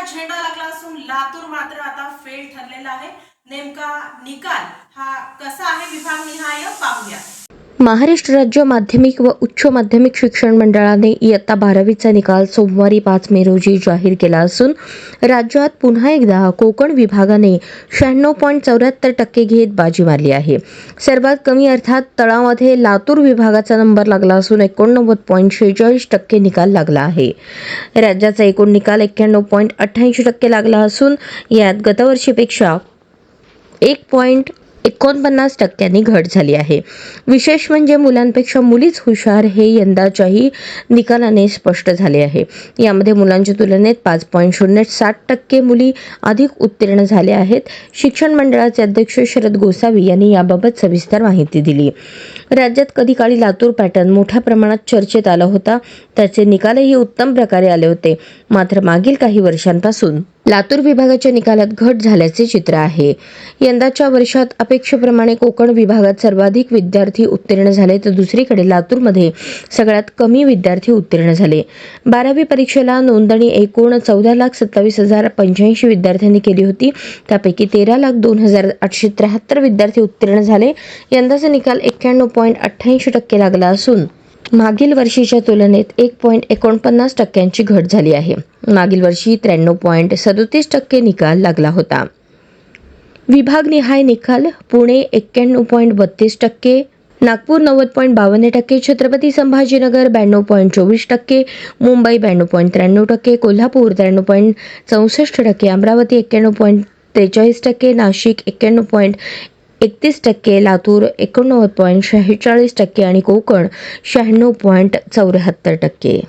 झेंडा लागला असून लातूर मात्र आता फेल ठरलेला आहे। नेमका निकाल हा कसा आहे विभागनिहाय पाहूया। महाराष्ट्र राज्य माध्यमिक व उच्च माध्यमिक शिक्षण मंडळाने इयत्ता 12वीचा निकाल सोमवारी 5 मे रोजी जाहीर केला असून राज्यात पुन्हा एकदा कोकण विभागाने 96.74% घेत बाजी मारली आहे। सर्वात कमी अर्थात तळामध्ये लातूर विभागाचा नंबर लागला असून 89.46% निकाल लागला आहे। राज्याचा एकूण निकाल 91.88% लागला असून यात गतवर्षीपेक्षा 1.49% घट झाली आहे। विशेष म्हणजे मुलांपेक्षा मुलीच हुशार हे यंदाच्याही निकालाने स्पष्ट झाले आहे। यामध्ये मुलांच्या तुलनेत 5.07% मुली अधिक उत्तीर्ण झाल्या आहेत। शिक्षण मंडळाचे अध्यक्ष शरद गोसावी यांनी याबाबत सविस्तर माहिती दिली। राज्यात कधी काळी लातूर पॅटर्न मोठ्या प्रमाणात चर्चेत आला होता, त्याचे निकालही उत्तम प्रकारे आले होते। मात्र मागील काही वर्षांपासून लातूर विभागाच्या निकालात घट झाल्याचे चित्र आहे। यंदाच्या वर्षात अपेक्षेप्रमाणे कोकण विभागात सर्वाधिक विद्यार्थी उत्तीर्ण झाले, तर दुसरीकडे लातूरमध्ये सगळ्यात कमी विद्यार्थी उत्तीर्ण झाले। 12वी परीक्षेला नोंदणी एकूण 14,27,085 विद्यार्थ्यांनी केली होती, त्यापैकी 13,02,873 विद्यार्थी उत्तीर्ण झाले। यंदाचा निकाल 91.88% लागला असून मागील वर्षीच्या तुलनेत 1.49% घट झाली आहे। मागील वर्षी 93.37% निकाल लागला होता। विभागनिहाय निकाल: पुणे 91.32%, नागपूर 90.52%, छत्रपती संभाजीनगर 92.24%, मुंबई 92.93%, कोल्हापूर 93.64%, अमरावती 91.43%, नाशिक 91.31%, लातूर 89.46% आणि कोकण 96.74%।